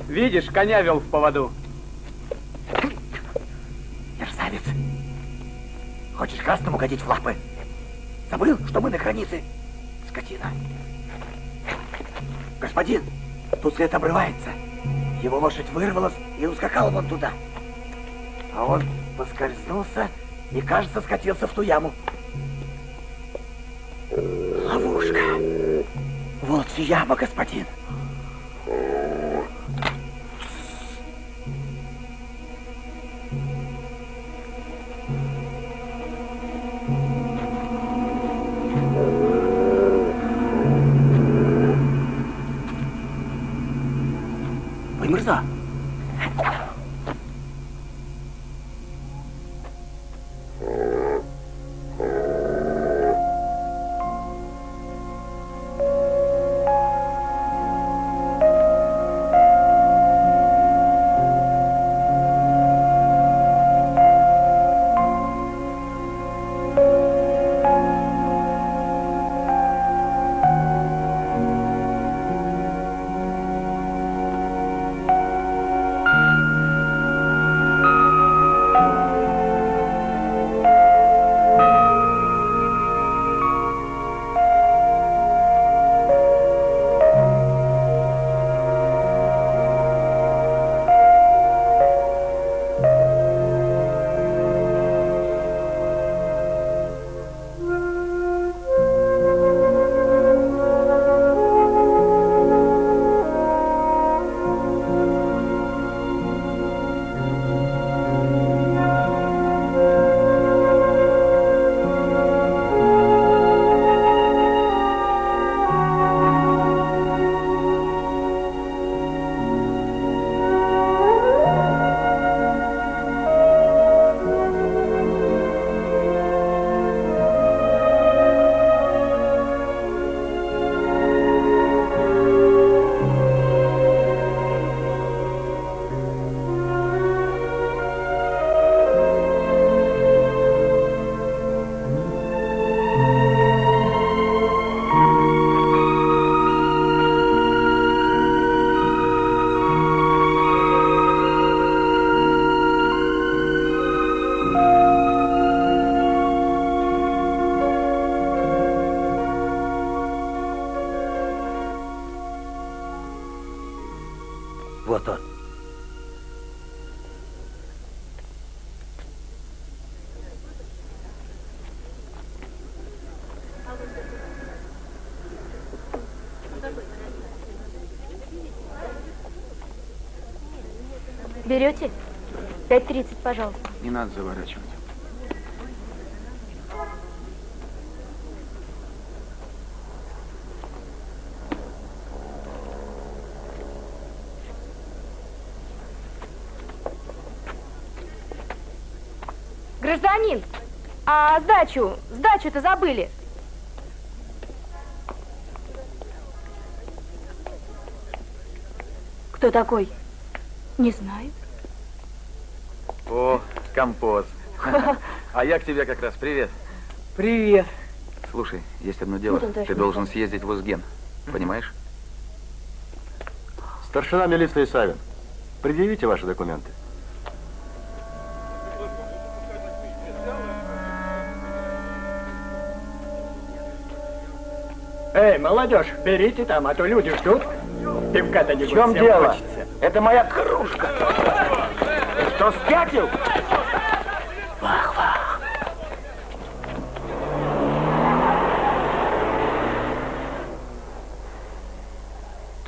Видишь, коня вел в поводу. Мерзавец. Хочешь красному угодить в лапы? Забыл, что мы на границе? Скотина. Господин, тут свет обрывается. Его лошадь вырвалась и ускакала вон туда. А он поскользнулся и, кажется, скатился в ту яму. Ловушка. Волчья яма, господин. Ой, мырза. Вот он. Берете? 5:30, пожалуйста. Не надо заворачивать. Гражданин, а сдачу-то забыли. Кто такой? Не знаю. О, композ. А я к тебе как раз. Привет. Привет. Слушай, есть одно дело. Ты должен съездить в Узген. Понимаешь? Старшина милиции Савин, предъявите ваши документы. Эй, молодежь, берите там, а то люди ждут. Пивка-то не В чем всем дело? хочется. Это моя кружка. Ты что, спятил? Вах-вах.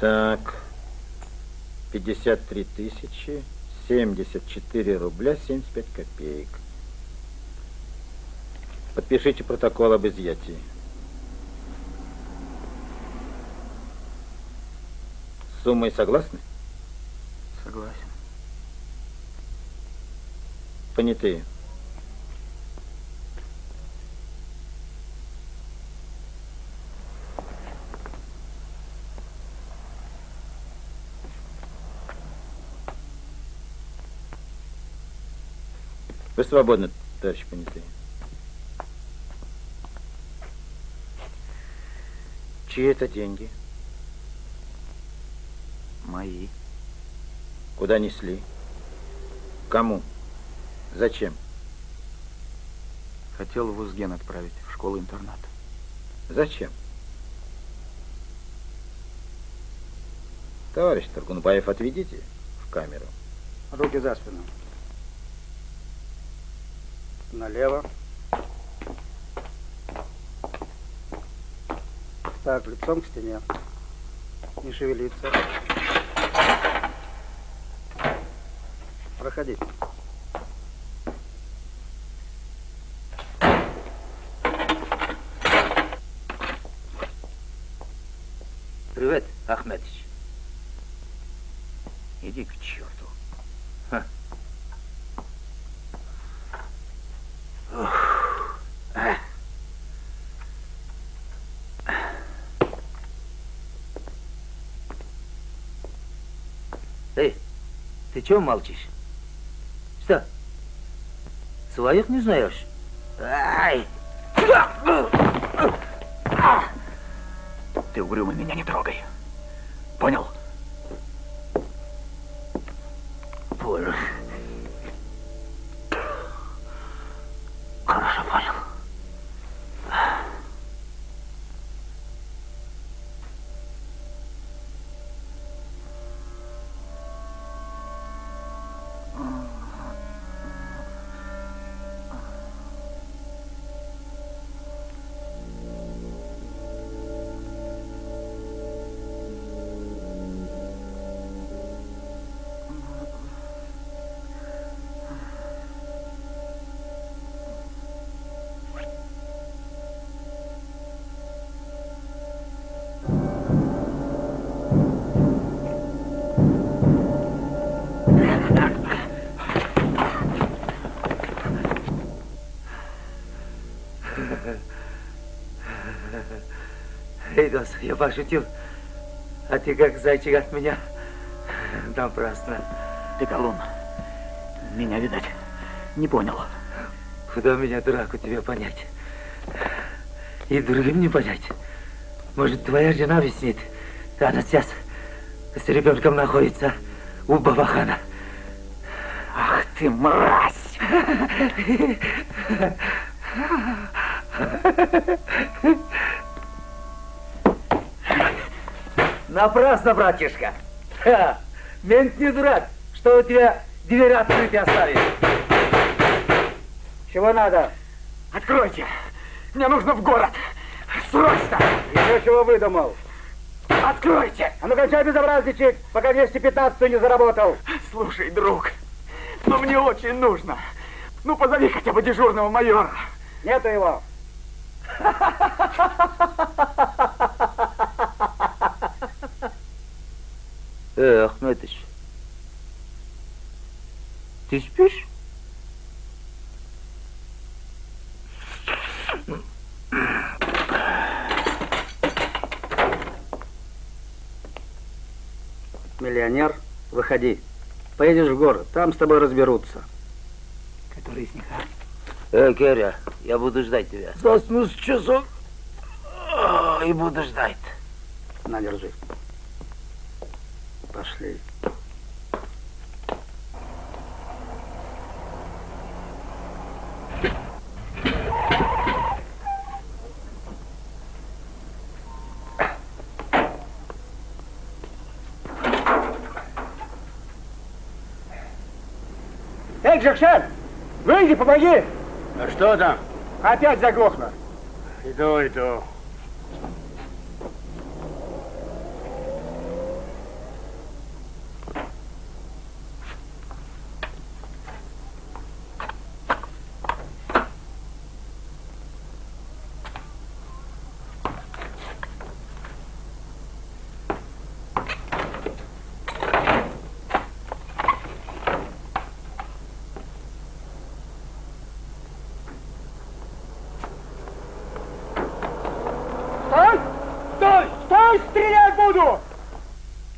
Так, 53 тысячи, 74 рубля, 75 копеек. Подпишите протокол об изъятии. С суммой согласны? Согласен. Понятые. Вы свободны, товарищ понятые. Чьи это деньги? Мои. Куда несли? Кому? Зачем? Хотел в Узген отправить, в школу-интернат. Зачем? Товарищ Таргунбаев, отведите в камеру. Руки за спину. Налево. Так, лицом к стене. Не шевелиться. Проходи. Привет, Ахметович. Иди к черту. Ха. Эй, ты чего молчишь? Что? Своих не знаешь? Ай! Ты, угрюмый, меня не трогай. Понял? Понял. Хорошо понял. Эйдос, я пошутил, а ты как зайчик от меня напрасно. Ты, колун, меня, видать, не понял. Куда меня, дураку, тебе понять? И другим не понять. Может, твоя жена виснет, она сейчас с ребенком находится у Бабахана. Ах ты, мразь! Напрасно, братишка. Ха, мент не дурак, что у тебя дверь открытые оставить. Чего надо? Откройте! Мне нужно в город! Срочно! Еще чего выдумал? Откройте! А ну кончай безобразничать, пока 215-ю не заработал. Слушай, друг, но мне очень нужно. Ну, позови хотя бы дежурного майора. Нету его. Ахметович, ты спишь? Миллионер, выходи. Поедешь в город, там с тобой разберутся. Который из них, а? Керя, я буду ждать тебя. Засну с часов и буду ждать. На, держи. Пошли. Эй, Джекшен, выйди, помоги! А что там? Опять заглохло. Иду.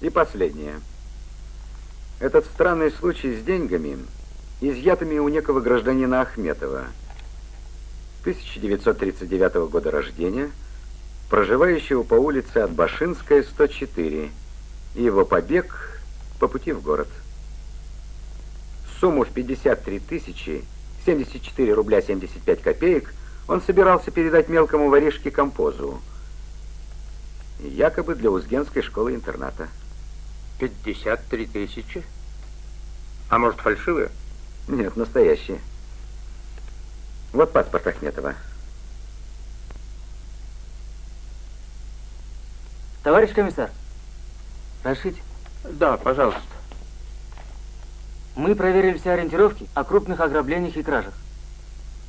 И последнее. Этот странный случай с деньгами, изъятыми у некого гражданина Ахметова, 1939 года рождения, проживающего по улице Атбашинская, 104, и его побег по пути в город. сумму в 53 тысячи 74 рубля 75 копеек он собирался передать мелкому воришке Композу, якобы для Узгенской школы-интерната. 53 тысячи? А может, фальшивые? Нет, настоящие. Вот паспорт Ахметова. Товарищ комиссар, разрешите? Да, пожалуйста. Мы проверили все ориентировки о крупных ограблениях и кражах.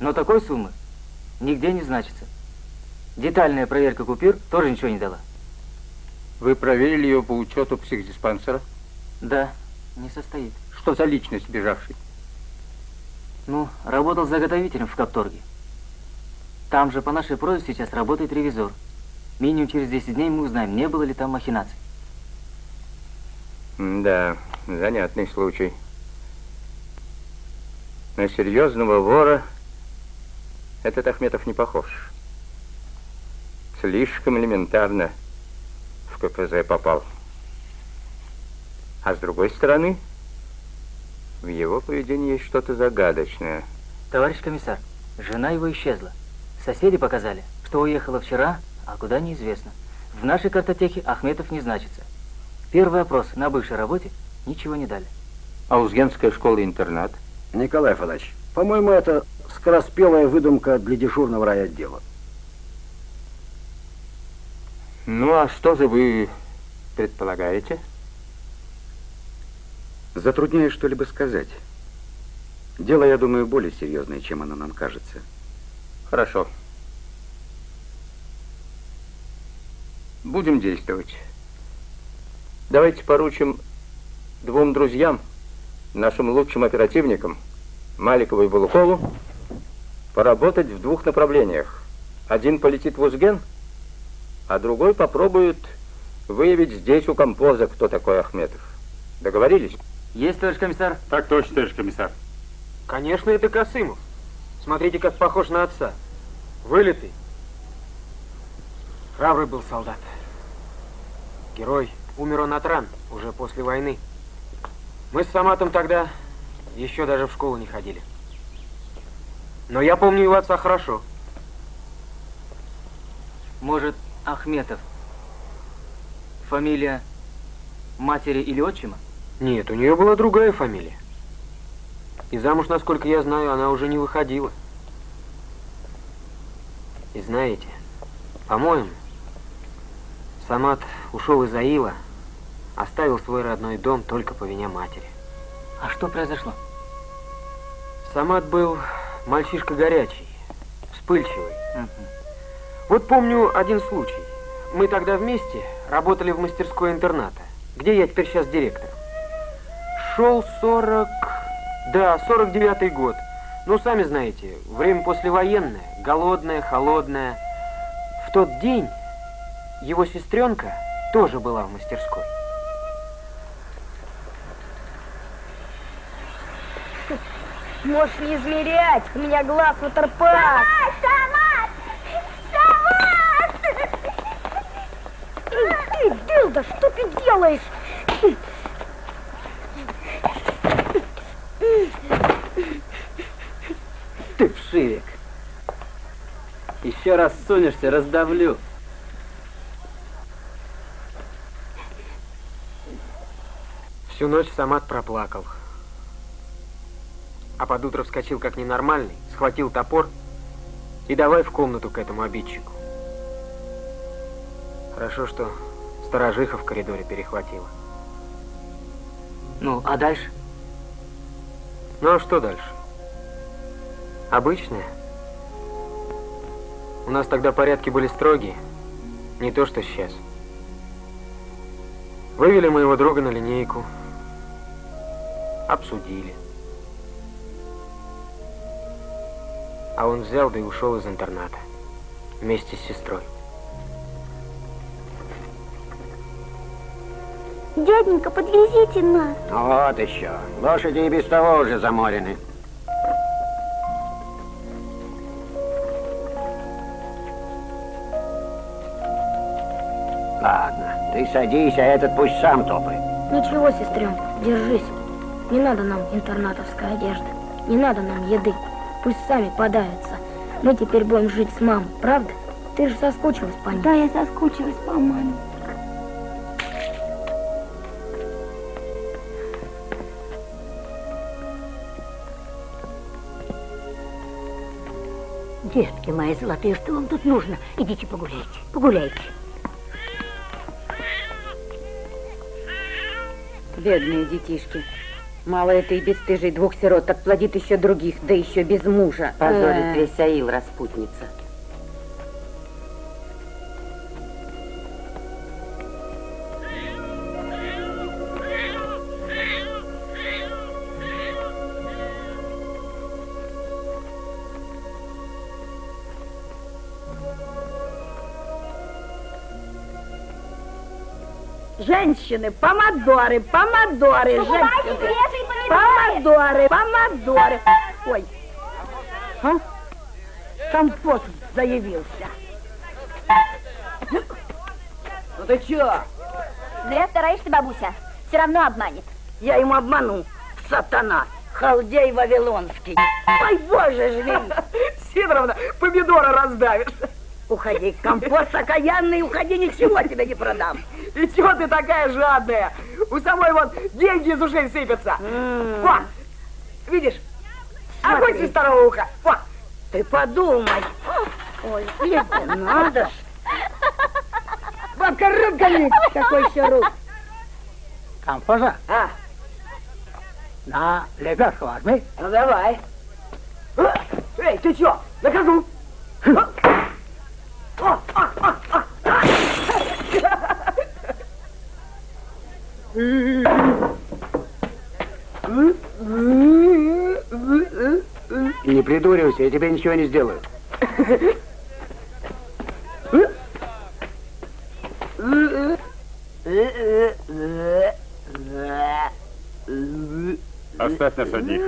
Но такой суммы нигде не значится. Детальная проверка купюр тоже ничего не дала. Вы проверили ее по учету психдиспансера? Да, не состоит. Что за личность бежавший? Ну, работал заготовителем в Капторге. Там же по нашей просьбе сейчас работает ревизор. Минимум через 10 дней мы узнаем, не было ли там махинаций. Да, занятный случай. На серьезного вора этот Ахметов не похож. Слишком элементарно в КПЗ попал. А с другой стороны, в его поведении есть что-то загадочное. Товарищ комиссар, жена его исчезла. Соседи показали, что уехала вчера, а куда неизвестно. В нашей картотеке Ахметов не значится. Первый опрос на бывшей работе ничего не дали. А Узгенская школа-интернат? Николай Афанасьевич, по-моему, это скороспелая выдумка для дежурного райотдела. Ну, а что же вы предполагаете? Затрудняюсь что-либо сказать. Дело, я думаю, более серьезное, чем оно нам кажется. Хорошо. Будем действовать. Давайте поручим двум друзьям, нашим лучшим оперативникам, Маликову и Балукову, поработать в двух направлениях. Один полетит в Узген, а другой попробует выявить здесь у Композа, кто такой Ахметов. Договорились? Есть, товарищ комиссар? Так точно, товарищ комиссар. Конечно, это Касымов. Смотрите, как похож на отца. Вылитый. Храбрый был солдат. Герой. Умер он от ран, уже после войны. Мы с Саматом тогда еще даже в школу не ходили. Но я помню его отца хорошо. Может, Ахметов? Фамилия матери или отчима? Нет, у нее была другая фамилия. И замуж, насколько я знаю, она уже не выходила. И знаете, по-моему, Самат ушел из Аила, оставил свой родной дом только по вине матери. А что произошло? Самат был мальчишка горячий, вспыльчивый. Вот помню один случай. Мы тогда вместе работали в мастерской интерната, где я теперь сейчас директор. Шел 49-й год. Ну, сами знаете, время послевоенное, голодное, холодное. В тот день его сестренка тоже была в мастерской. Можешь не измерять, у меня глаз ватерпак. Самат! Эй, ты, дылда, что ты делаешь? Ты вшивик. Еще раз сунешься, раздавлю. Всю ночь Самат проплакал. А под утро вскочил как ненормальный, схватил топор и давай в комнату к этому обидчику. Хорошо, что сторожиха в коридоре перехватила. Ну, а дальше? Ну, а что дальше? Обычное. У нас тогда порядки были строгие, не то что сейчас. Вывели моего друга на линейку, обсудили. А он взял, да и ушел из интерната вместе с сестрой. Дяденька, подвезите нас. Вот еще. Лошади и без того уже заморены. Ладно, ты садись, а этот пусть сам топает. Ничего, сестренка, держись. Не надо нам интернатовской одежды. Не надо нам еды. Пусть сами подавятся. Мы теперь будем жить с мамой, правда? Ты же соскучилась по ней. Да, я соскучилась по маме. Детки мои золотые, что вам тут нужно? Идите погуляйте, погуляйте. Бедные детишки. Мало этой бесстыжей двух сирот, так плодит еще других, да еще без мужа. Позорит весь аил, распутница. Женщины, помидоры, помидоры, женщины. Помидоры, помидоры. Ой, а? Компот заявился. Ну ты чё? Зря стараешься, бабуся. Все равно обманет. Я ему обману, сатана, халдей вавилонский. Ой, боже ж ведь. Сидоровна, помидоры раздавишь. Уходи, компост окаянный, уходи, ничего тебе не продам. И чего ты такая жадная? У самой вот деньги из ушей сыпятся. Во, видишь? Огонь со второго уха. Во. Ты подумай. Ой, видно, надо ж. Бабка рыбками. Какой еще рук? Композа, А, на лебедку возьми. ну давай. Эй, ты чё? Накажу. Не придуривайся, я тебе ничего не сделаю. Оставь нас одних.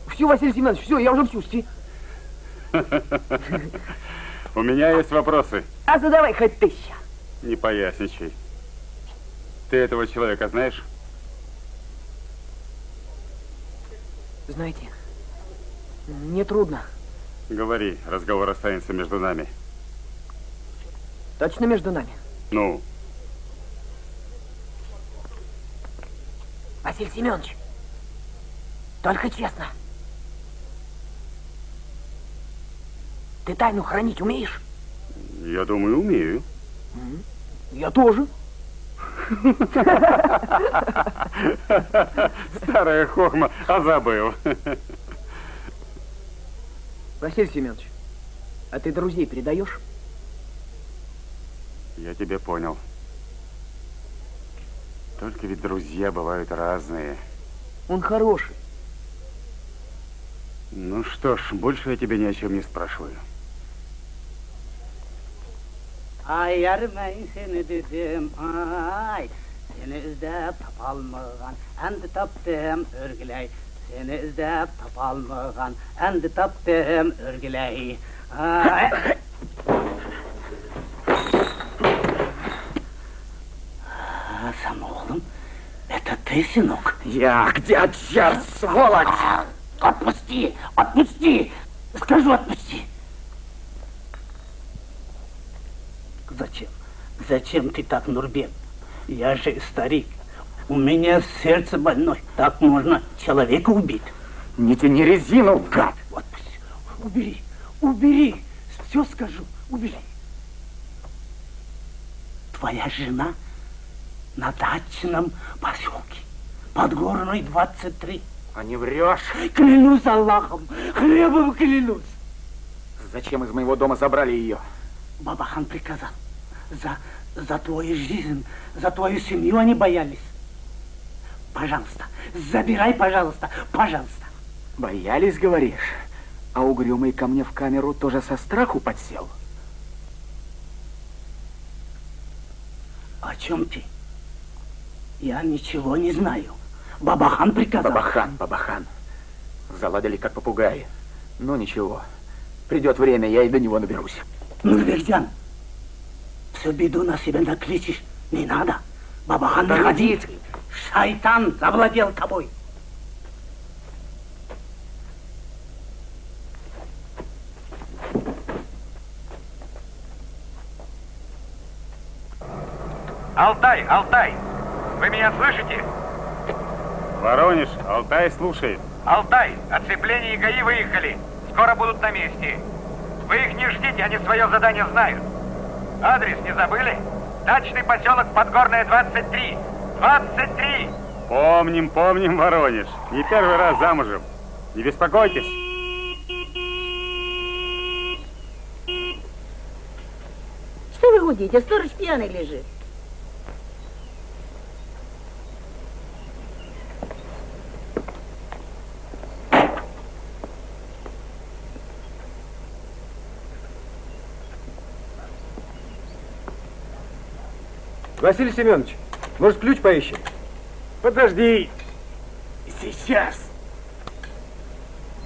Все, Василий Семенович, все, я уже в чувстве. У меня есть вопросы. А задавай хоть тысяча. Не поясничай. Ты этого человека знаешь? Знаете, мне трудно. Говори, разговор останется между нами. Точно между нами? Ну? Василий Семенович, только честно. Ты тайну хранить умеешь? Я думаю, умею. Я тоже. Старая хохма, а забыл. Василий Семенович, а ты друзей передаешь? Я тебя понял. Только ведь друзья бывают разные. Он хороший. Ну что ж, больше я тебя ни о чем не спрашиваю. Ay yar ben seni dedim ay seni izlep tapalmağan endi tapdım örgüley seni izlep tapalmağan endi tapdım örgüley ay Сам oğlum это ты, сынок? Я где черт, сволочь? Отпусти, отпусти, скажу отпусти. Зачем? Зачем ты так, Нурбек? Я же старик. У меня сердце больное. Так можно человека убить. Не тяни резину, гад! Отпусти. Убери, убери. Все скажу, убери. Твоя жена на дачном поселке. Подгорной 23. А не врешь? Клянусь Аллахом, хлебом клянусь. Зачем из моего дома забрали ее? Бабахан приказал. За твою жизнь, за твою семью они боялись. Пожалуйста, забирай, пожалуйста, пожалуйста. Боялись, говоришь? А угрюмый ко мне в камеру тоже со страху подсел? О чем ты? Я ничего не знаю. Бабахан приказал. Бабахан. Заладили как попугаи. Ну ничего. Придет время, я и до него наберусь. Нурбекджан, всю беду на себя накличешь. Не надо. Бабахан не ходи. Шайтан завладел тобой. Алтай, Алтай, вы меня слышите? Воронеж, Алтай слушает. Алтай, оцепление и ГАИ выехали. Скоро будут на месте. Вы их не ждите, они свое задание знают. Адрес не забыли? Дачный поселок Подгорная, 23. 23! Помним, помним, Воронеж. Не первый раз замужем. Не беспокойтесь. Что вы гудите? Сторож пьяный лежит. Василий Семенович, может, ключ поищем? Подожди. Сейчас.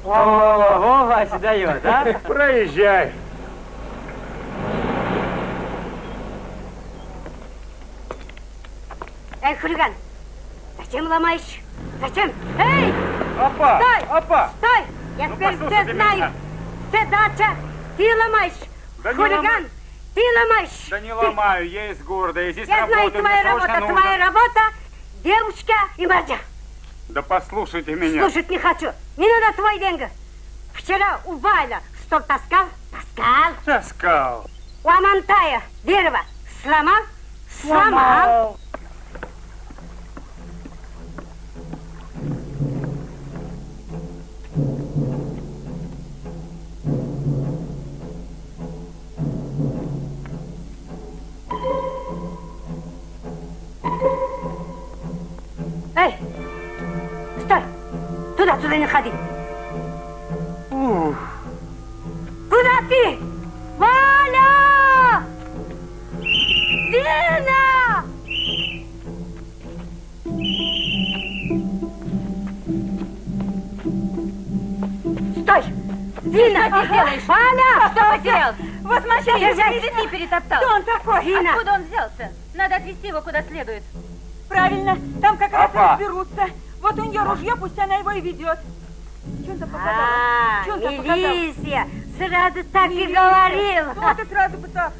О, Вася дает, а? Проезжай. Эй, хулиган, зачем ломаешь? Зачем? Эй! Опа! Стой! Опа! Стой! Я Ну, теперь послушайте все знаю. меня. Ты дача, ты ломаешь. Да не Хулиган, ломаю. ты ломаешь. Да не ломаю, я из города, я здесь Я знаю, работаю, твоя мне срочно работа, нужно. твоя работа, девушка и мордя. Да послушайте меня. Слушать не хочу. Не надо твои деньги. Вчера у Вайля стол таскал? Таскал. Таскал. У Амантая дерево сломал? Сломал. Эй, стой! Туда не ходи! Куда ты? Валя! Дина! Стой! Дина! Что ты делаешь? Валя! Что потерял? Возмущайся! Держись, цветы перетоптал. Кто он такой? Дина! Откуда он взялся? Надо отвезти его куда следует. Правильно, там как раз Опа. разберутся. Вот у нее ружье, пусть она его и ведет. Что он там показал? Что он там показал? Милиция! Сразу так и говорил! Вот и сразу бы так.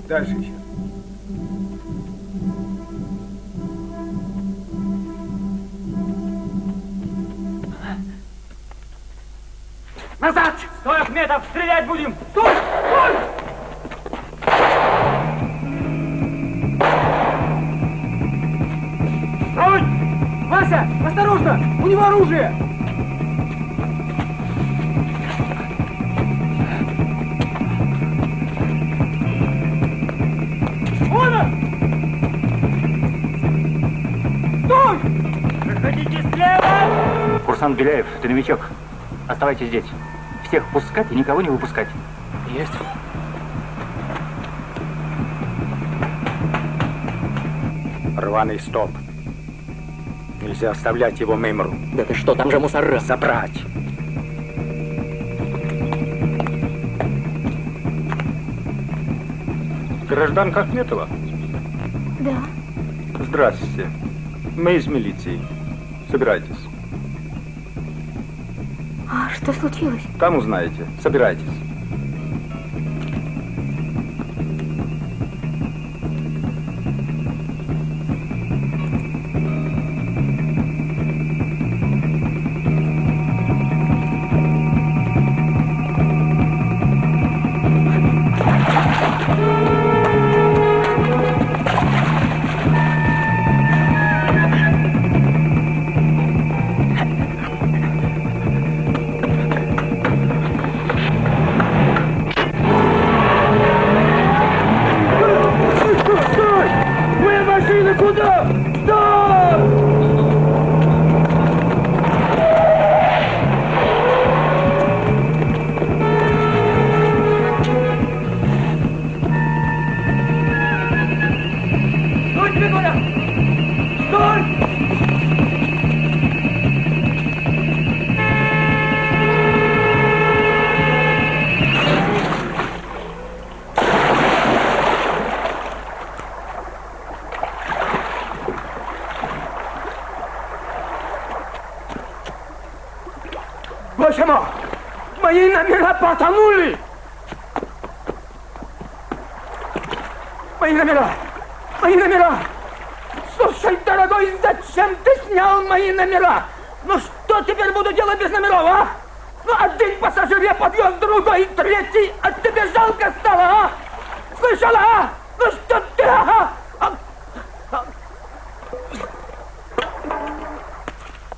Дальше еще. Назад! Стой, Ахметов, стрелять будем! Стой! Стой! Стой! Вася, осторожно! У него оружие! Вон он! Стой! Выходите слева! Курсант Беляев, ты новичок. Оставайтесь здесь. Всех пускать и никого не выпускать. Есть. Рваный стоп. Нельзя оставлять его мемору. Да ты что, там же мусора. Забрать. Гражданка Ахметова? Да. Здравствуйте. Мы из милиции. Собирайтесь. А что случилось? Там узнаете. Собирайтесь. Боже мой! Мои номера потонули! Мои номера! Мои номера! Слушай, дорогой, зачем ты снял мои номера? Ну что теперь буду делать без номеров, а? Ну один пассажир я подвез, другой, третий, а тебе жалко стало, а? Слышала, а? Ну что ты, ага?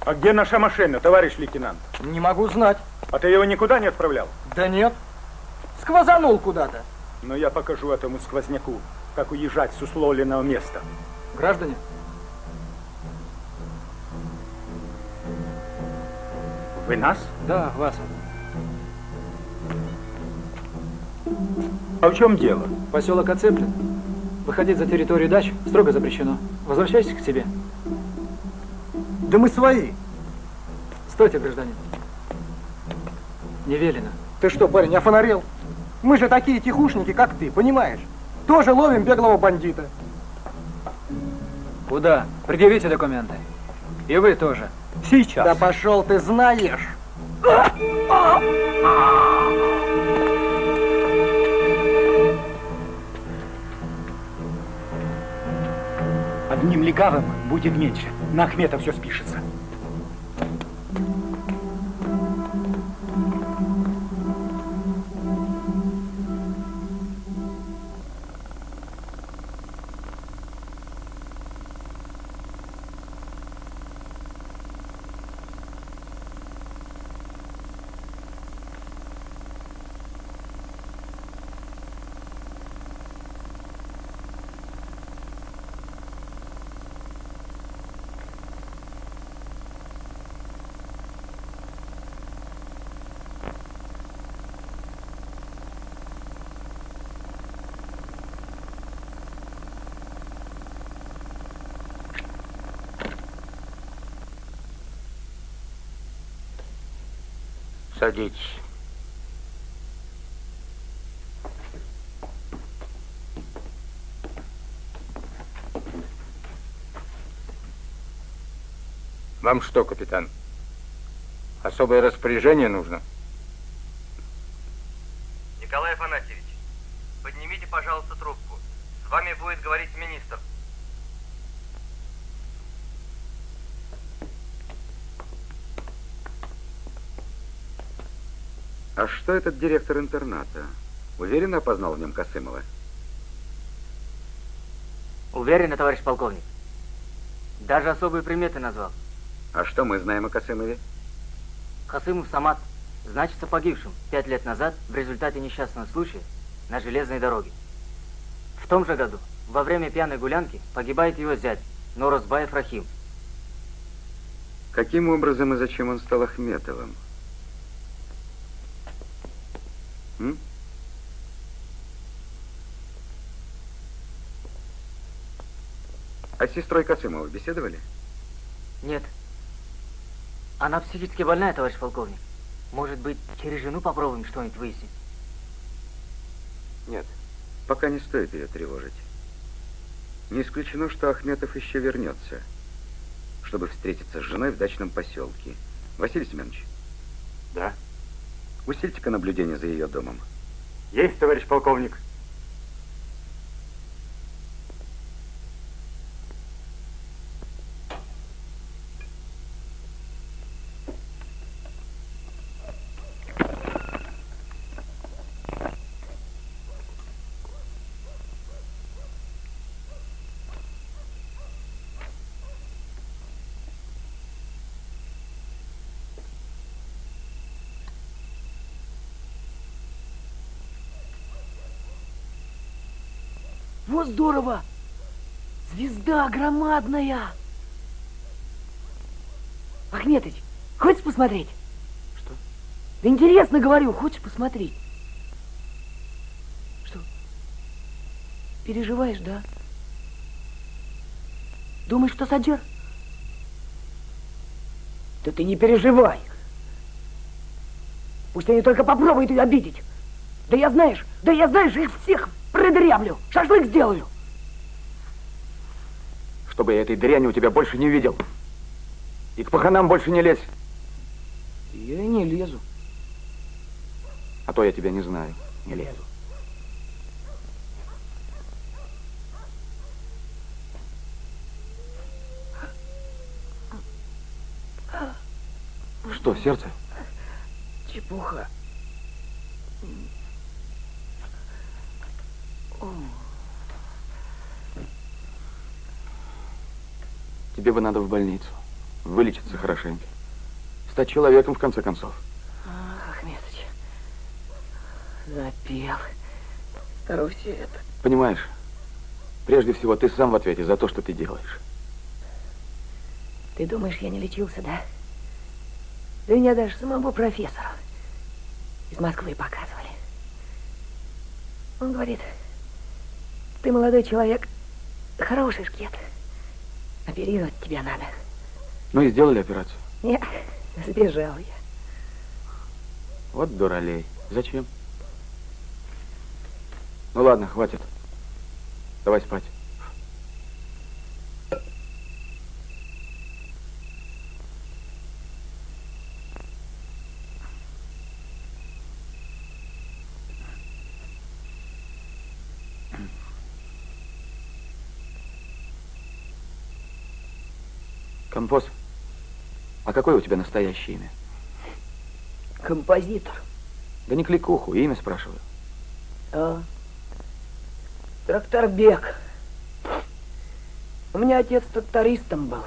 А где наша машина, товарищ лейтенант? Не могу знать. А ты его никуда не отправлял? Да нет. Сквозанул куда-то. Но я покажу этому сквозняку, как уезжать с условленного места. Граждане? Вы нас? Да, вас. А в чем дело? Поселок оцеплен. Выходить за территорию дач строго запрещено. Возвращайтесь к себе. Да мы свои. Стойте, гражданин. Не велено. Ты что, парень, офонарел? Мы же такие тихушники, как ты, понимаешь? Тоже ловим беглого бандита. Куда? Предъявите документы. И вы тоже. Сейчас. Да пошел ты знаешь. Одним легавым будет меньше. На Ахмета все спишется. Садитесь. Вам что, капитан? Особое распоряжение нужно? Николай Афанасьевич, поднимите, пожалуйста, трубку. С вами будет говорить министр. А что этот директор интерната? Уверенно опознал в нем Касымова? Уверенно, товарищ полковник. Даже особые приметы назвал. А что мы знаем о Касымове? Касымов Самат значится погибшим 5 лет назад в результате несчастного случая на железной дороге. В том же году, во время пьяной гулянки, погибает его зять, Норозбаев Рахим. Каким образом и зачем он стал Ахметовым? А с сестрой Касымова беседовали? Нет. Она психически больная, товарищ полковник. Может быть, через жену попробуем что-нибудь выяснить? Нет, пока не стоит ее тревожить. Не исключено, что Ахметов еще вернется, чтобы встретиться с женой в дачном поселке. Василий Семенович? Да. Усильте-ка наблюдение за ее домом. Есть, товарищ полковник. Вот здорово! Звезда громадная! Ахметыч, хочешь посмотреть? Что? Да интересно говорю, хочешь посмотреть? Что? Переживаешь, да? Думаешь, что Саджар? Да ты не переживай. Пусть они только попробуют ее обидеть. Да я знаешь, их всех продырявлю, шашлык сделаю. Чтобы я этой дряни у тебя больше не видел. И к паханам больше не лезь. Я и не лезу. А то я тебя не знаю. Не лезу. Что, сердце? Чепуха. Тебе бы надо в больницу. Вылечиться хорошенько. Стать человеком, в конце концов. Ах, Ахметыч. Запел. Старусь это. Понимаешь, прежде всего ты сам в ответе за то, что ты делаешь. Ты думаешь, я не лечился, да? Да меня даже самого профессора из Москвы показывали. Он говорит, ты молодой человек, хороший шкет. Оперировать тебя надо. Ну и сделали операцию? Нет, сбежал я. Вот дуралей. Зачем? Ну ладно, хватит. Давай спать. Композ, а какое у тебя настоящее имя? Композитор. Да не кликуху, имя спрашиваю. А, Тракторбек. У меня отец трактористом был.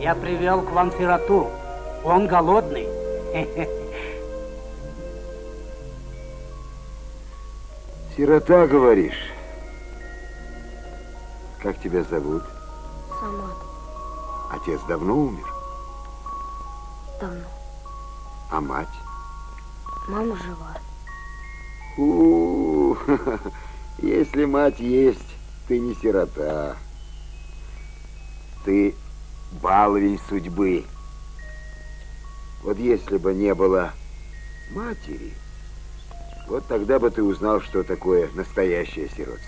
Я привел к вам сироту. Он голодный. Сирота, говоришь? Как тебя зовут? Самат. Отец давно умер? Давно. А мать? Мама жива. Если мать есть, ты не сирота. Ты баловень судьбы. Вот если бы не было матери, вот тогда бы ты узнал, что такое настоящее сиротство.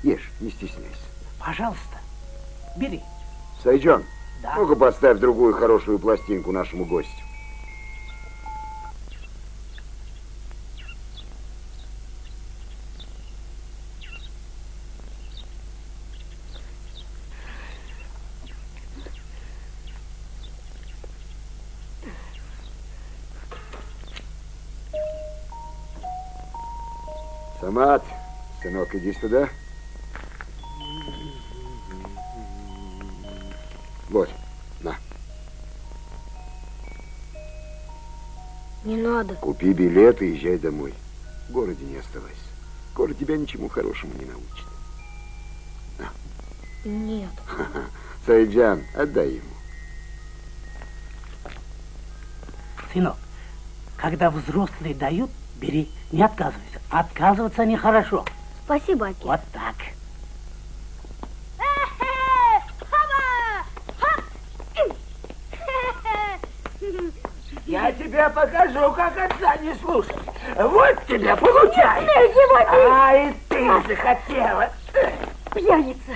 Ешь, не стесняйся. Пожалуйста, бери. Сайджан, да. Ну-ка поставь другую хорошую пластинку нашему гостю. Самат, сынок, иди сюда. Вот, на. Не надо. Купи билет и езжай домой. В городе не оставайся. Город тебя ничему хорошему не научит. На. Нет. Сайджан, отдай ему. Сынок, когда взрослые дают, бери, не отказывайся. Отказываться нехорошо. Спасибо, отец. Вот так. я покажу, как отца не слушать. Вот тебе, получай. Не, и ты захотела. Пьяница.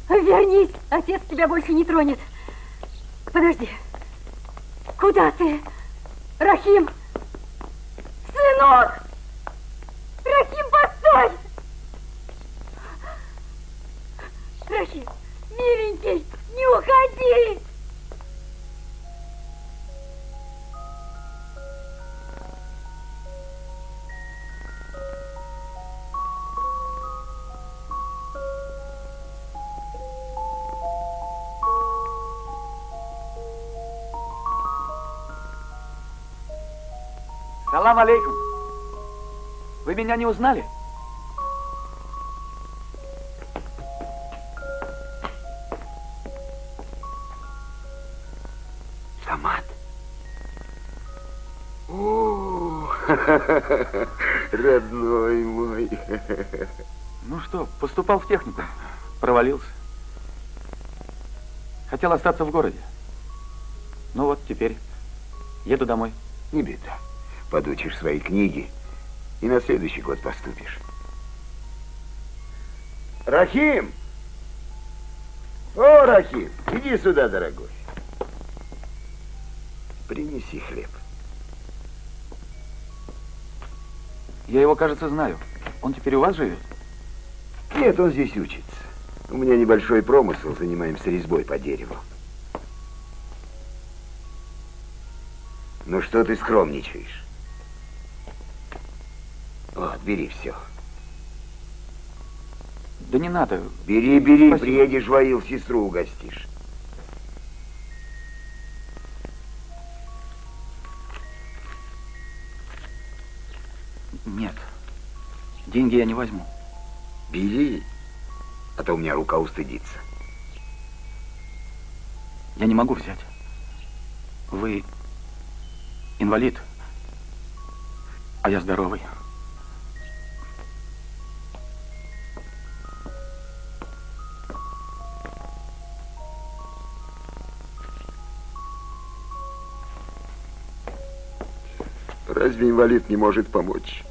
Вернись, отец тебя больше не тронет. Подожди. Куда ты? Рахим! Сынок! Рахим, постой! Рахим, миленький, не уходи! Салам алейкум. Вы меня не узнали? Самат. О, родной мой. Ну что, поступал в технику. Провалился. Хотел остаться в городе. Ну вот, теперь еду домой. Не беда. Подучишь свои книги и на следующий год поступишь. Рахим! О, Рахим, иди сюда, дорогой. Принеси хлеб. Я его, кажется, знаю. Он теперь у вас живет? Нет, он здесь учится. У меня небольшой промысел, занимаемся резьбой по дереву. Ну что ты скромничаешь? Вот, бери все. Да не надо. Бери, бери, Спасибо. приедешь в Аил, сестру угостишь. Нет, деньги я не возьму. Бери, а то у меня рука устыдится. Я не могу взять. Вы инвалид, а я здоровый. Разве инвалид не может помочь?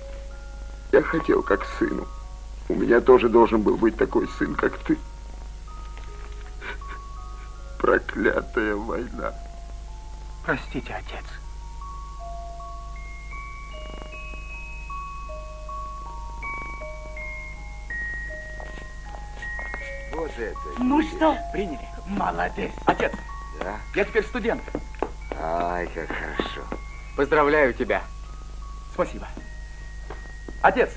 Я хотел как сыну. У меня тоже должен был быть такой сын, как ты. Проклятая война. Простите, отец. Вот это. Ну что? Приняли. Молодец. Отец, Да? я теперь студент. Ай, как хорошо. Поздравляю тебя. Спасибо. Отец,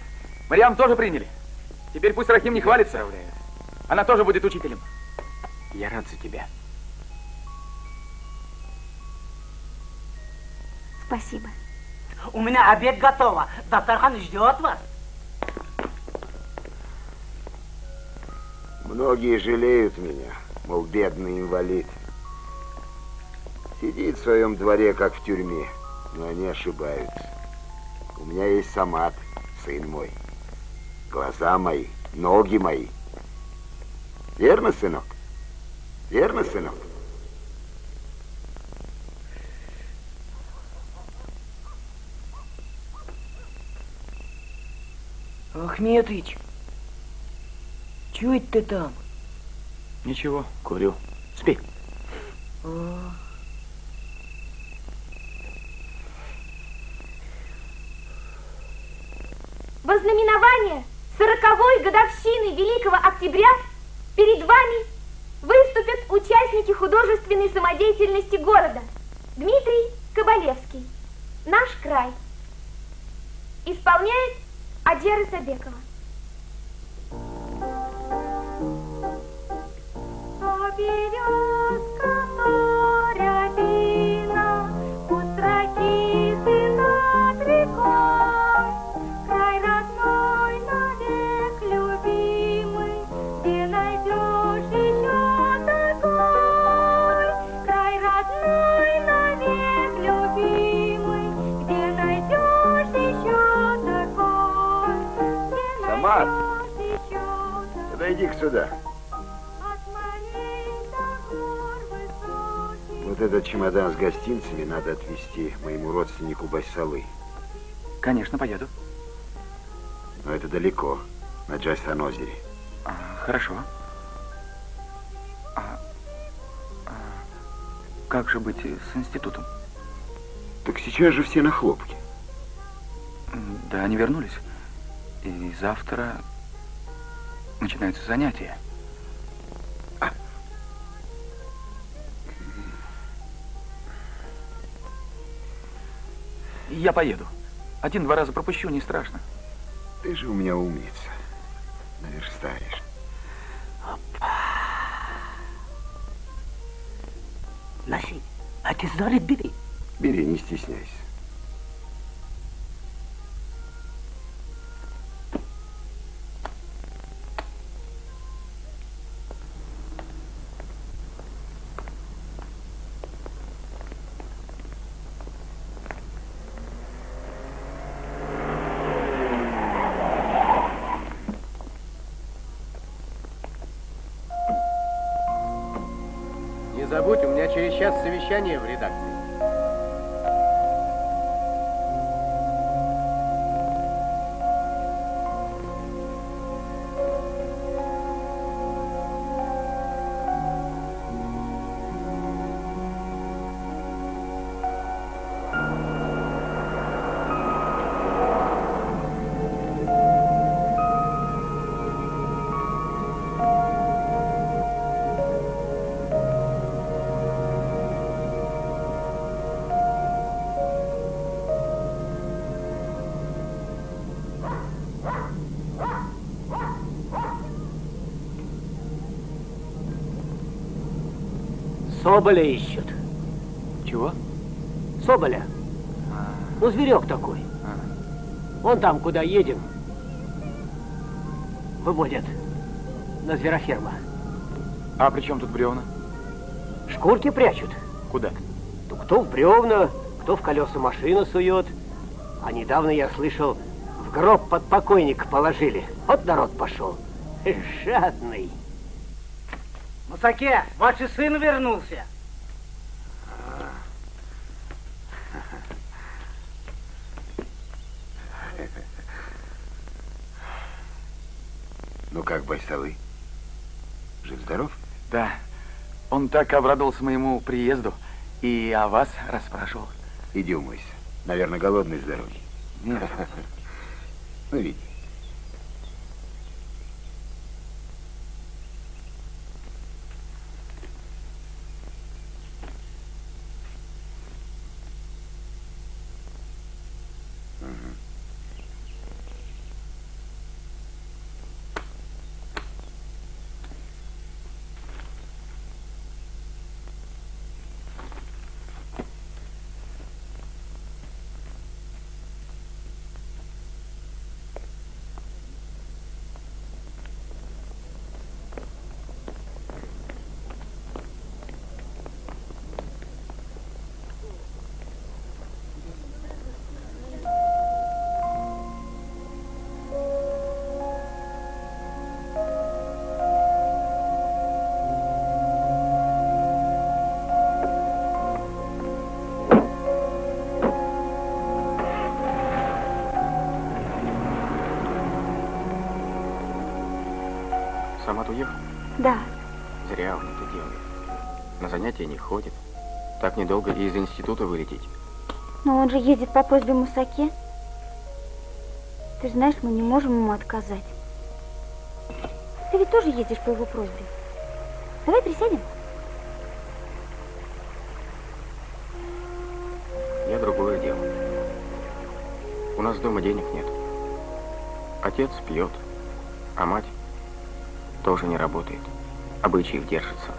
Мариам тоже приняли. Теперь пусть Рахим не хвалится. Она тоже будет учителем. Я рад за тебя. Спасибо. У меня обед готово. Дастархан ждет вас. Многие жалеют меня, мол, бедный инвалид. Сидит в своем дворе, как в тюрьме, но они ошибаются. У меня есть Самат, сын мой. Глаза мои, ноги мои. Верно, сынок? Верно, сынок? Ахметыч, чего это ты там? Ничего, курю. Спи. Во знаменование 40-й годовщины Великого Октября перед вами выступят участники художественной самодеятельности города. Дмитрий Кабалевский. Наш край. Исполняет Адьяра Сабекова. Березка рябина, пусть ракиты над рекой, край родной навек любимый, где найдешь еще такой? Край родной навек любимый, где найдешь еще такой? Самат, подойди-ка сюда. Вот Вот этот чемодан с гостинцами надо отвезти моему родственнику Байсалы. Конечно, поеду. Но это далеко, на Джайсан-озере. Хорошо. Как же быть с институтом? Так сейчас же все на хлопке. Да, они вернулись. И завтра начинаются занятия. Я поеду. 1-2 раза пропущу, не страшно. Ты же у меня умница. Наверстаешь. Носи. А ты зорит бери. Бери, не стесняйся. Не забудь, у меня через час совещание в редакции. Соболя ищут. Чего? Соболя. Ну, зверек такой. Вон там, куда едем, выводят на звероферма. А при чем тут бревна? Шкурки прячут. Куда? Ну, кто в бревна, кто в колеса машины сует. А недавно я слышал, в гроб под покойника положили. Вот народ пошел. Жадный. Мусаке, младший сын вернулся. Ну как, Байсалы? Жив-здоров? Да. Он так обрадовался моему приезду и о вас расспрашивал. Иди умойся. Наверное, голодный с дороги. Нет. Ну, иди. Самат уехал? Да. Зря он это делает. На занятия не ходит. Так недолго и из института вылететь. Но он же ездит по просьбе Мусаке. Ты же знаешь, мы не можем ему отказать. Ты ведь тоже ездишь по его просьбе. Давай присядем. Я другое дело. У нас дома денег нет. Отец пьет, а мать тоже не работает. Обычаев держится.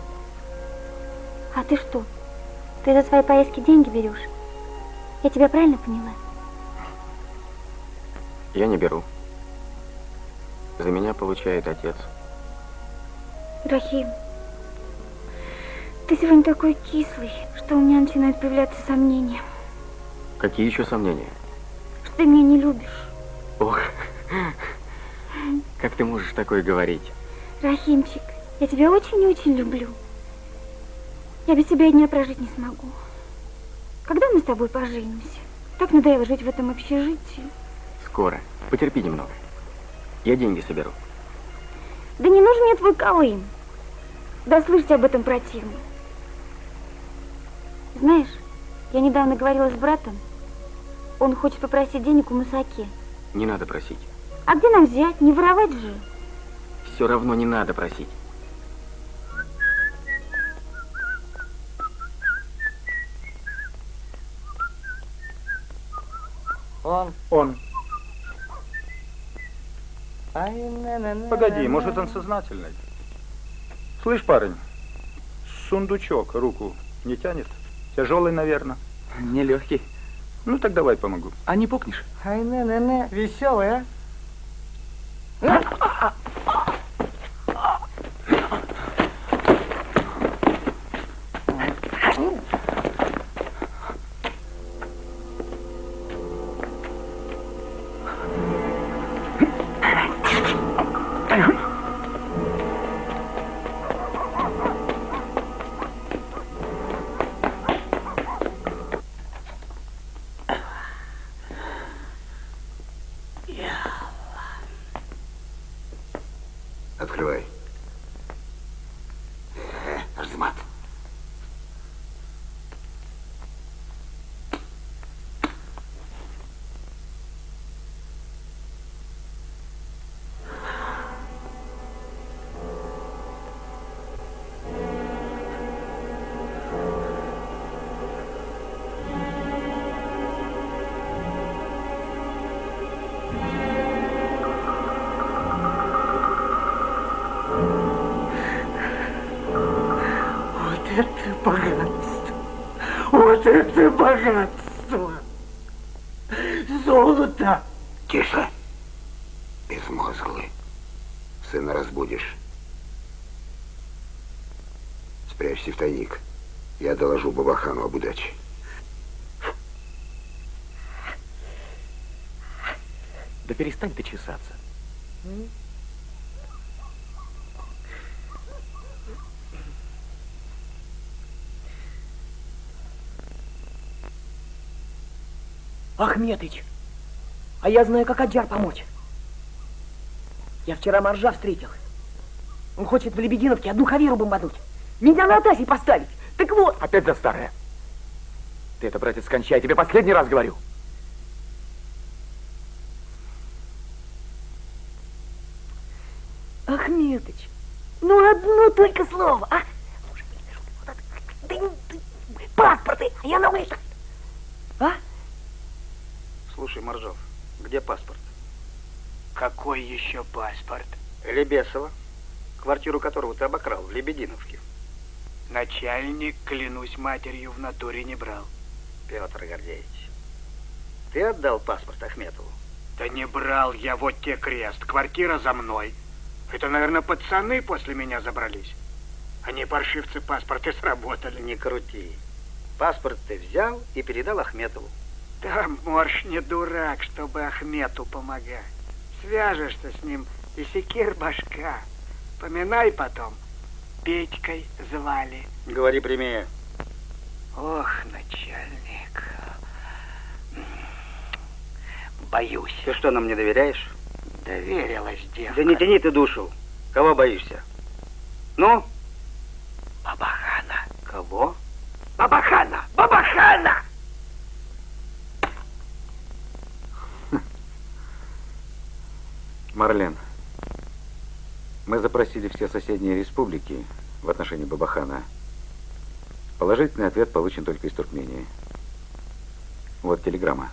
А ты что? Ты за свои поездки деньги берешь? Я тебя правильно поняла? Я не беру. За меня получает отец. Рахим, ты сегодня такой кислый, что у меня начинают появляться сомнения. Какие еще сомнения? Что ты меня не любишь. Ох, как ты можешь такое говорить? Рахимчик, я тебя очень-очень люблю. Я без тебя и дня прожить не смогу. Когда мы с тобой поженимся? Так надоело жить в этом общежитии. Скоро. Потерпи немного. Я деньги соберу. Да не нужен мне твой Колым. Да слышать об этом противно. Знаешь, я недавно говорила с братом. Он хочет попросить денег у Мусаки. Не надо просить. А где нам взять? Не воровать же. Все равно не надо просить. Он. Погоди, может, он сознательный. Слышь, парень, сундучок руку не тянет? Тяжелый, наверное. Нелегкий. Ну, так давай помогу. А не пукнешь? Веселая. Открывай. Арзамат. Вот это богатство! Золото! Тише! Безмозглый. Сына разбудишь. Спрячься в тайник. Я доложу Бабахану об удаче. Да перестань ты чесаться. Ахметыч, а я знаю, как Аджар помочь. Я вчера моржа встретил. Он хочет в Лебединовке одну хавиру бомбануть. Меня на Атасе поставить. Так вот. Опять за старое. Ты это, братец, кончай. Я тебе последний раз говорю. Ахметыч, ну одно только слово, а? Паспорты, а я на улице. А? Слушай, Моржов, где паспорт? Какой еще паспорт? Лебесова, квартиру которого ты обокрал в Лебединовке. Начальник, клянусь матерью, в натуре не брал. Петр Гордеевич, ты отдал паспорт Ахметову? Да не брал я, вот те крест. Квартира за мной. Это, наверное, пацаны после меня забрались. Они, паршивцы, паспорты сработали. Не крути. Паспорт ты взял и передал Ахметову. Да Морж не дурак, чтобы Ахмету помогать. Свяжешься с ним, и секир башка. Поминай потом. Петькой звали. Говори прямее. Ох, начальник. Боюсь. Ты что, нам не доверяешь? Доверилась девка. Да не тяни ты душу. Кого боишься? Ну? Бабахана. Кого? Бабахана! Бабахана! Марлен, мы запросили все соседние республики в отношении Бабахана. Положительный ответ получен только из Туркмении. Вот телеграмма.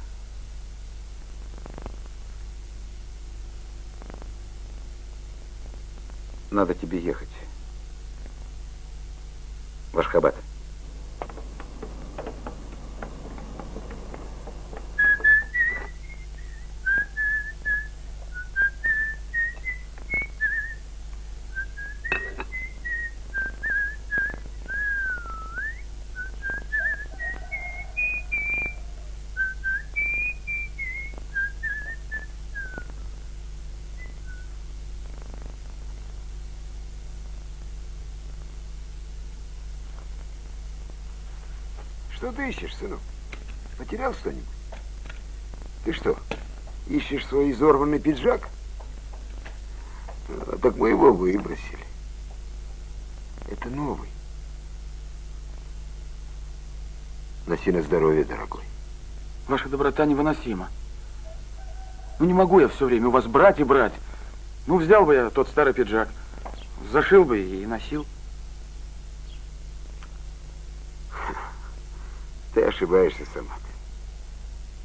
Надо тебе ехать в Ашхабад. Что ты ищешь, сынок? Потерял что-нибудь? Ты что, ищешь свой изорванный пиджак? Так мы его выбросили. Это новый. Носи на здоровье, дорогой. Ваша доброта невыносима. Ну не могу я все время у вас брать и брать. Ну взял бы я тот старый пиджак, зашил бы и носил. Ты ошибаешься, Самат.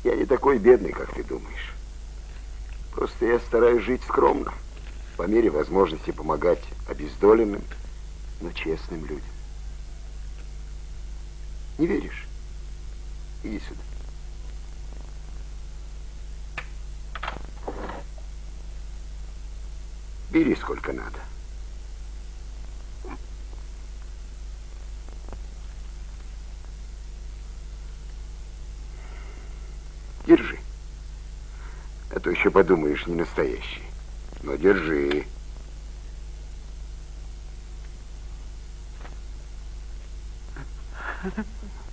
Я не такой бедный, как ты думаешь. Просто я стараюсь жить скромно, по мере возможности помогать обездоленным, но честным людям. Не веришь? Иди сюда. Бери сколько надо. Держи. А то еще подумаешь, не настоящий. Но держи.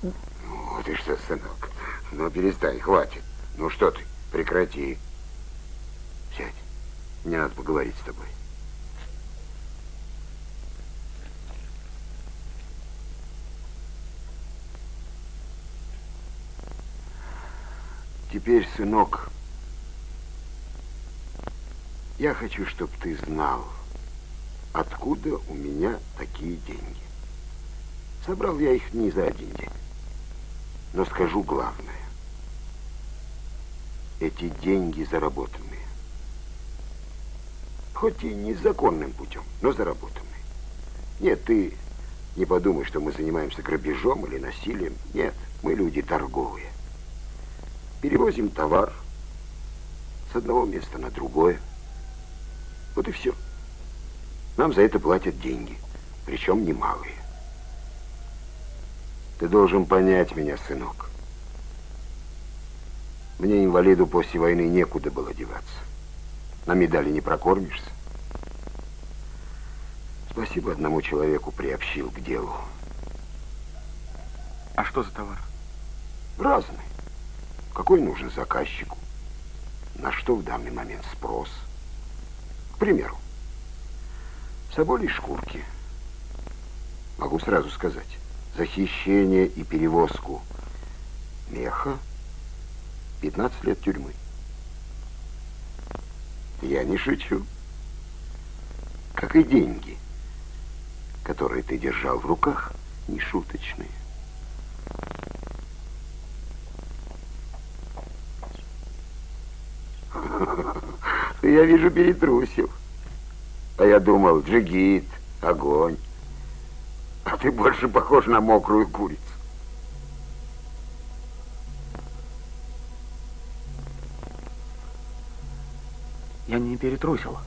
Ну, ты что, сынок? Ну, перестань, хватит. Ну, что ты? Прекрати. Сядь. Мне надо поговорить с тобой. Теперь, сынок, я хочу, чтобы ты знал, откуда у меня такие деньги. Собрал я их не за один день. Но скажу главное. Эти деньги заработанные. Хоть и незаконным путем, но заработанные. Нет, ты не подумай, что мы занимаемся грабежом или насилием. Нет, мы люди торговые. Перевозим товар с одного места на другое. Вот и все. Нам за это платят деньги, причем немалые. Ты должен понять меня, сынок. Мне, инвалиду, после войны некуда было деваться. На медали не прокормишься. Спасибо одному человеку приобщил к делу. А что за товар? Разный. Какой нужен заказчику? На что в данный момент спрос? К примеру, соболей шкурки. Могу сразу сказать. За хищение и перевозку меха 15 лет тюрьмы. Я не шучу. Как и деньги, которые ты держал в руках, не шуточные. Я вижу, перетрусил. А я думал, джигит, огонь. А ты больше похож на мокрую курицу. Я не перетрусил.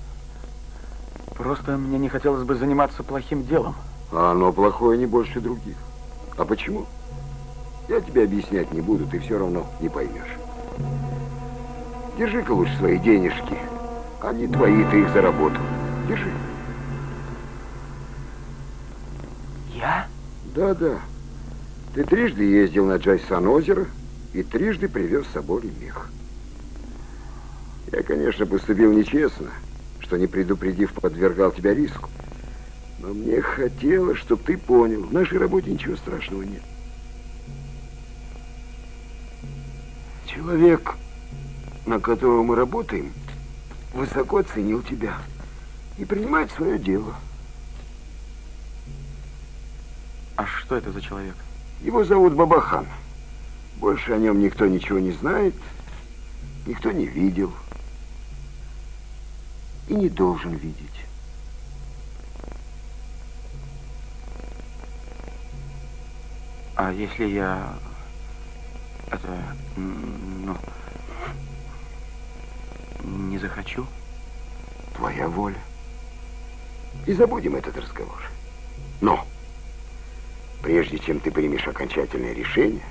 Просто мне не хотелось бы заниматься плохим делом. А оно плохое не больше других. А почему? Я тебе объяснять не буду, ты все равно не поймешь. Держи-ка лучше свои денежки. Они твои, ты их заработал. Держи. Я? Да. Ты трижды ездил на Джайсан-озеро и трижды привез с собой мех. Я, конечно, поступил нечестно, что, не предупредив, подвергал тебя риску. Но мне хотелось, чтобы ты понял, в нашей работе ничего страшного нет. Человек, на которого мы работаем, высоко оценил тебя и принимает свое дело. А что это за человек? Его зовут Бабахан. Больше о нем никто ничего не знает, никто не видел и не должен видеть. А если я... не захочу? Твоя воля. И забудем этот разговор. Но, прежде чем ты примешь окончательное решение,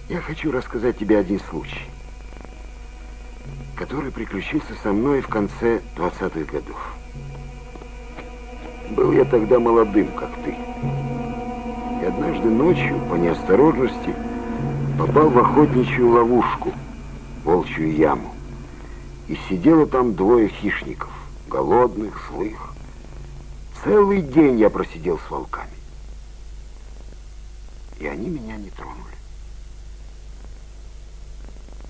я хочу рассказать тебе один случай, который приключился со мной в конце 20-х годов. Был я тогда молодым, как ты. Я Однажды ночью, по неосторожности, попал в охотничью ловушку, волчью яму. И сидело там двое хищников, голодных, злых. Целый день я просидел с волками. И они меня не тронули.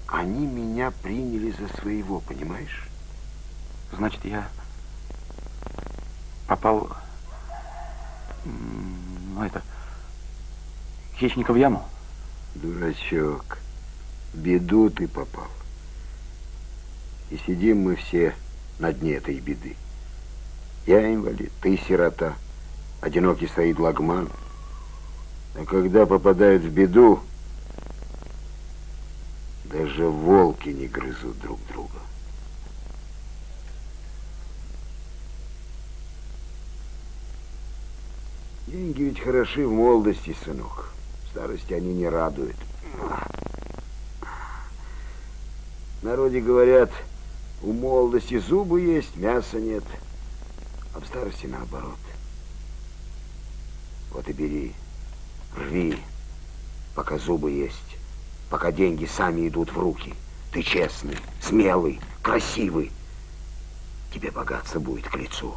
Они меня приняли за своего, понимаешь? Значит, я попал, хищника в яму? Дурачок, в беду ты попал. И сидим мы все на дне этой беды. Я инвалид, ты сирота, одинокий стоит лагман. А когда попадают в беду, даже волки не грызут друг друга. Деньги ведь хороши в молодости, сынок. В старости они не радуют. В народе говорят, у молодости зубы есть, мяса нет. А в старости наоборот. Вот и бери, рви, пока зубы есть, пока деньги сами идут в руки. Ты честный, смелый, красивый. Тебе богатство будет к лицу.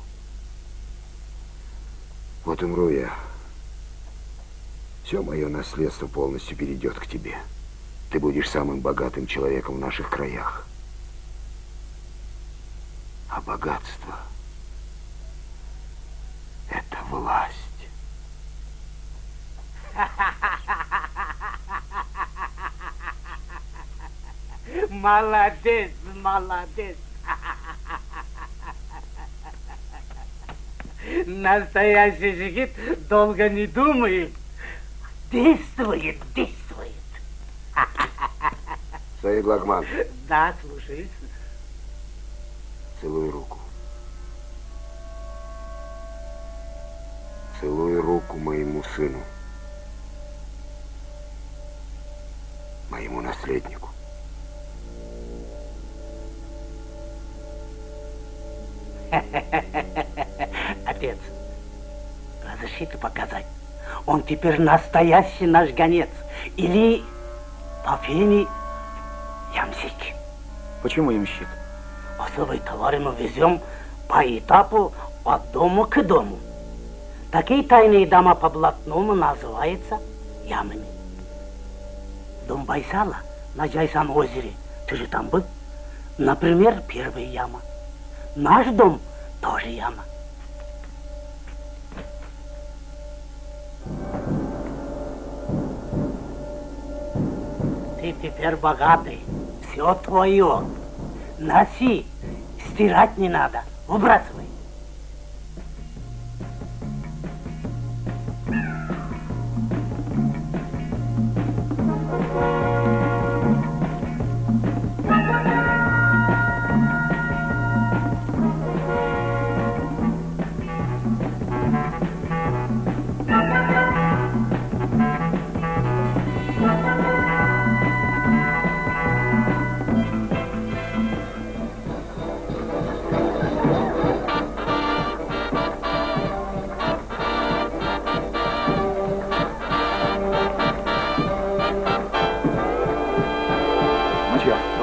Вот умру я. Все мое наследство полностью перейдет к тебе. Ты будешь самым богатым человеком в наших краях. А богатство — это власть. Молодец, молодец. Настоящий жигит долго не думает. Действует, действует. Саид Лагман. Да, слушаюсь. Целуй руку. Целуй руку моему сыну. Моему наследнику. Отец, разрешите показать? Он теперь настоящий наш гонец. Или по фене ямщик. Почему ямщик? Особые товары мы везем по этапу от дома к дому. Такие тайные дома по-блатному называются ямами. Дом Байсала на Джайсан-озере. Ты же там был? Например, первая яма. Наш дом тоже яма. Ты теперь богатый. Все твое. Носи. Стирать не надо. Выбрасывай.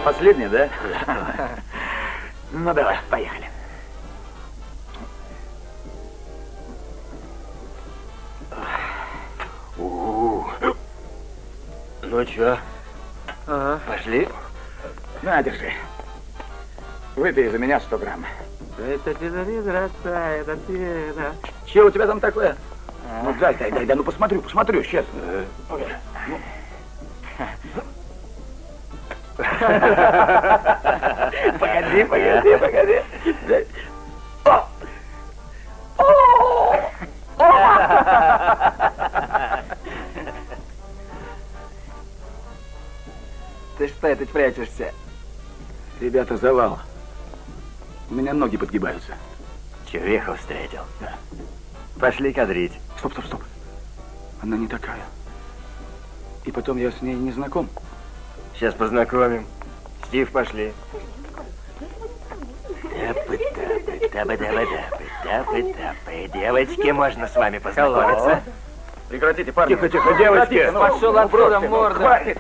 Последний, да? Ну давай, поехали. Ну чё? Ага. Пошли? На, держи. Выпей за меня 100 грамм. Че у тебя там такое? Ну дай, ну посмотрю, сейчас. Ну. Погоди. Ты что это прячешься? Ребята, завал. У меня ноги подгибаются. Чувиху встретил. Да. Пошли кадрить. Стоп. Она не такая. И потом я с ней не знаком. Сейчас познакомим. Стив, пошли. Девочки, можно с вами познакомиться? Прекратите, парни. Тихо, тихо, девочки. Пошел отсюда, морда. Хватит.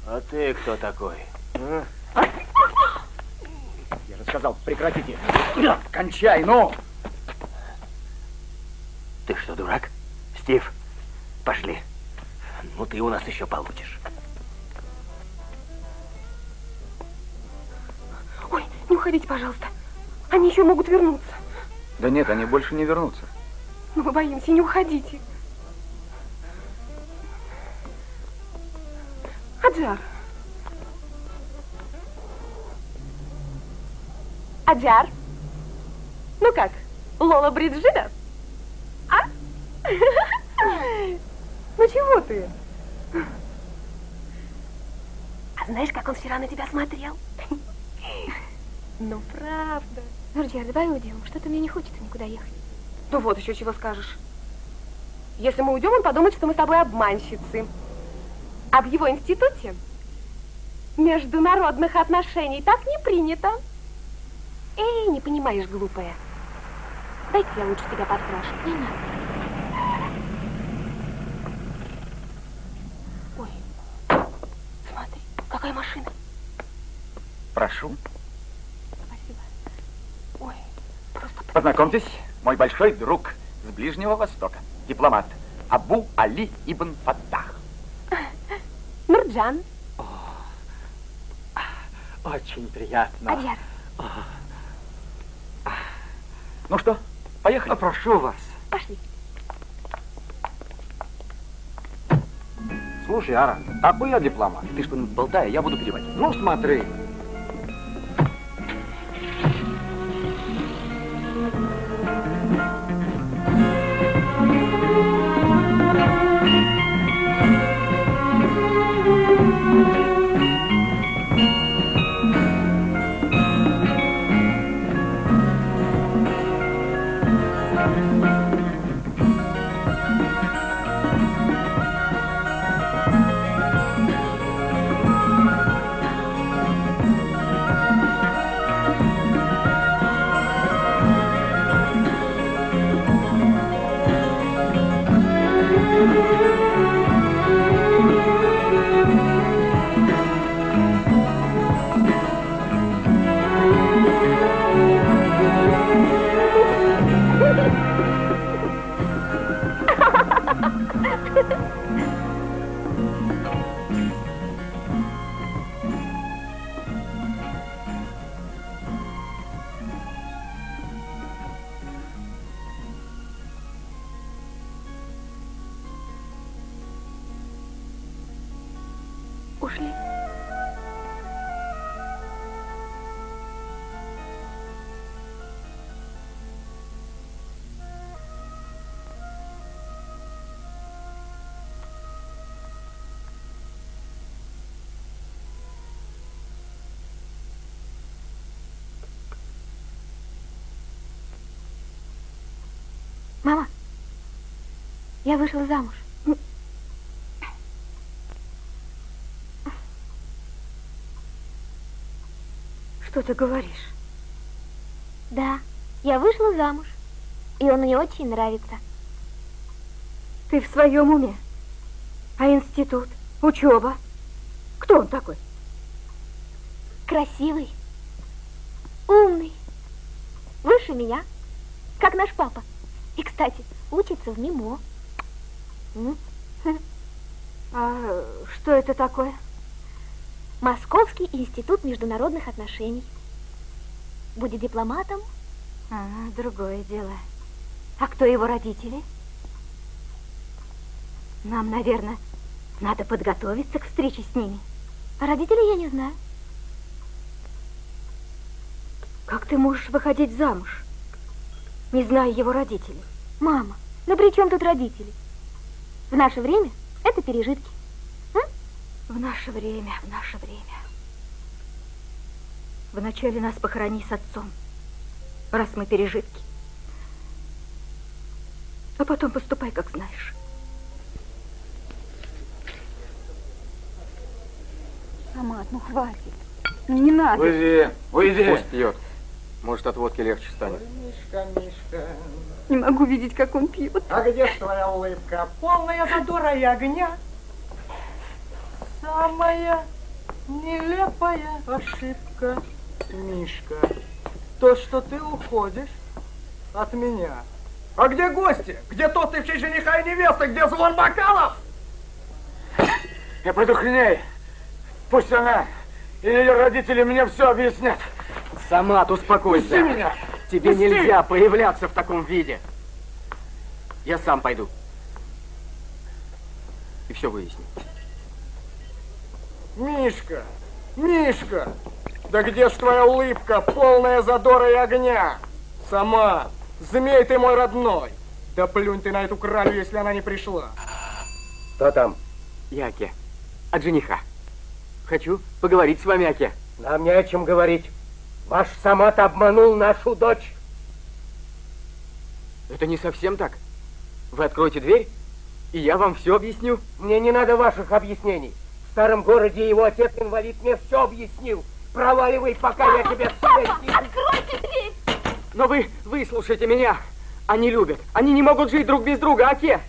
А ты кто такой? Я же сказал, прекратите. Кончай, ну. Ты что, дурак? Стив, пошли. Ну, ты у нас еще получишь. Ой, не уходите, пожалуйста. Они еще могут вернуться. Да нет, они больше не вернутся. Но мы боимся, не уходите. Аджар. Аджар. Ну как, Лола Бриджида? А? Ну чего ты? А знаешь, как он вчера на тебя смотрел? Ну, правда. Нурджар, давай уйдем. Что-то мне не хочется никуда ехать. Ну вот еще чего скажешь. Если мы уйдем, он подумает, что мы с тобой обманщицы. А в его институте международных отношений так не принято. Эй, не понимаешь, глупая. Дай-ка я лучше тебя подкрашу. Не надо. Ой, смотри, какая машина. Прошу. Спасибо. Ой, просто... Познакомьтесь, мой большой друг с Ближнего Востока, дипломат Абу Али ибн Фаттах. Нурджан. Очень приятно. Аджар. Ну что, поехали? Прошу вас. Пошли. Слушай, Ара, какой я дипломат? Ты что-нибудь болтай, я буду переводить. Ну, смотри. Ушли. Мама, я вышла замуж. Что ты говоришь? Да, я вышла замуж, и он мне очень нравится. Ты в своем уме? А институт? Учеба? Кто он такой? Красивый, умный, выше меня, как наш папа. И, кстати, учится в МИМО. А что это такое? Московский институт международных отношений. Будет дипломатом. Другое дело. А кто его родители? Нам, наверное, надо подготовиться к встрече с ними. А родителей я не знаю. Как ты можешь выходить замуж, не зная его родителей? Мама, ну при чем тут родители? В наше время это пережитки. В наше время, в наше время. Вначале нас похорони с отцом, раз мы пережитки. А потом поступай, как знаешь. Самат, ну хватит. Ну не надо. Уйди, уйди. Пусть пьет. Может, от водки легче станет. Мишка, Мишка, Не могу видеть, как он пьет. А где ж твоя улыбка? Полная задора и огня. Самая нелепая ошибка, Мишка, то, что ты уходишь от меня. А где гости? Где тосты в честь жениха и невесты? Где звон бокалов? Я пойду к ней. Пусть она и ее родители мне все объяснят. Самат, успокойся. Пусти меня! Тебе Пусти! нельзя появляться в таком виде. Я сам пойду. И все выясню. Мишка, Мишка, да где ж твоя улыбка, полная задора и огня? Сама, змей ты мой родной. Да плюнь ты на эту кралю, если она не пришла. Кто там? Я, Аке. От жениха. Хочу поговорить с вами, Аке. Нам не о чем говорить. Ваш Самат обманул нашу дочь. Это не совсем так. Вы откройте дверь, и я вам все объясню. Мне не надо ваших объяснений. В старом городе его отец-инвалид мне все объяснил. Проваливай, пока я тебя... Откройте дверь! Но вы выслушайте меня. Они любят. Они не могут жить друг без друга, Аке.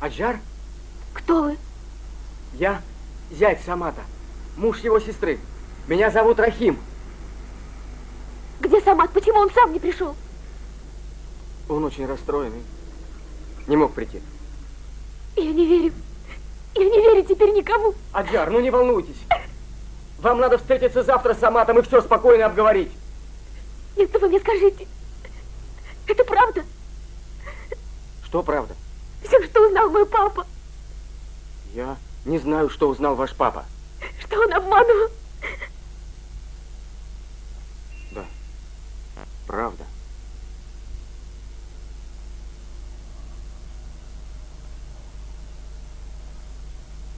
Аджар? Кто вы? Я зять Самата, муж его сестры. Меня зовут Рахим. Где Самат? Почему он сам не пришел? Он очень расстроенный. Не мог прийти. Я не верю. Я не верю теперь никому. Аджар, ну не волнуйтесь. Вам надо встретиться завтра с Саматом и все спокойно обговорить. Нет, вы мне скажите. Это правда? Что правда? Все, что узнал мой папа. Я не знаю, что узнал ваш папа. Что он обманул. Да, правда.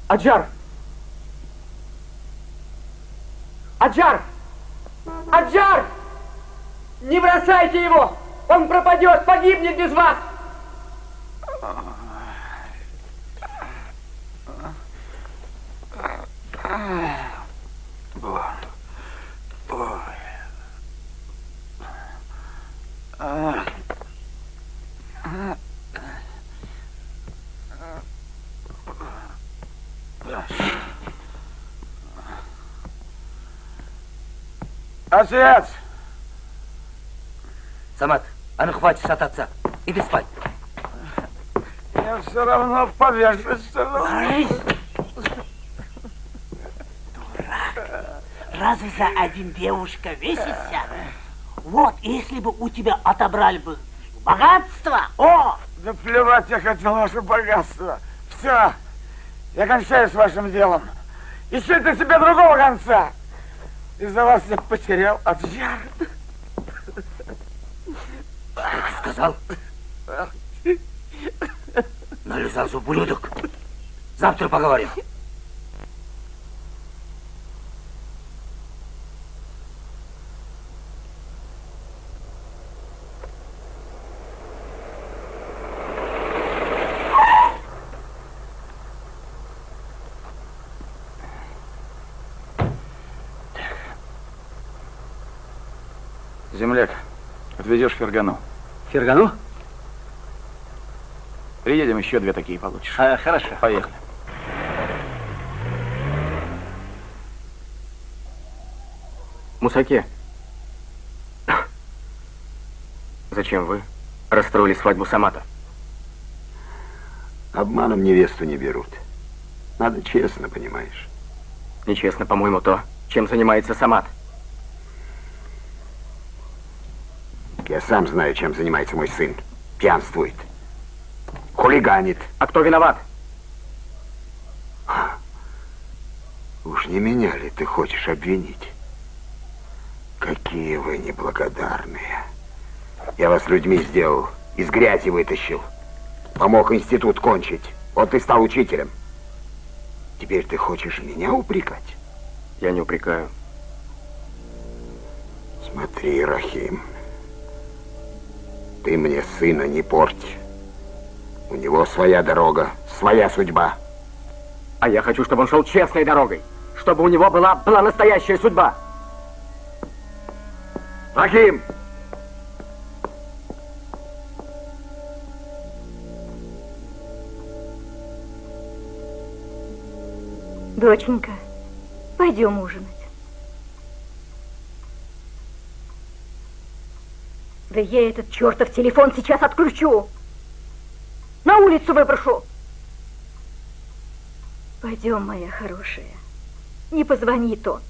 Аджар! Аджар! Аджар! Не бросайте его! Он пропадет, погибнет без вас! Отец! Самат, а ну хватит шататься. Иди спать. Я все равно повешусь. Разве за один девушка весится? Вот, если бы у тебя отобрали бы богатство, о! Да плевать я хотел ваше богатство. Все, я кончаю с вашим делом. Ищите себе другого конца. Из-за вас я потерял Аджар. Сказал? Нализался, ублюдок. Завтра поговорим. Земляк, отвезешь Фергану. Фергану? Приедем, еще 2 такие получишь. Хорошо. Поехали. Мусаке, зачем вы расстроили свадьбу Самата? Обманом невесту не берут. Надо честно, понимаешь. Нечестно, по-моему, то, чем занимается Самат. Я сам знаю, чем занимается мой сын. Пьянствует. Хулиганит. А кто виноват? Уж не меня ли ты хочешь обвинить? Какие вы неблагодарные. Я вас людьми сделал, из грязи вытащил. Помог институт кончить. Вот ты стал учителем. Теперь ты хочешь меня упрекать? Я не упрекаю. Смотри, Рахим. Ты мне сына не порть. У него своя дорога, своя судьба. А я хочу, чтобы он шел честной дорогой. Чтобы у него была настоящая судьба. Рахим! Доченька, пойдем ужинать. Да я этот чертов телефон сейчас отключу. На улицу выброшу. Пойдем, моя хорошая. Не позвонит он.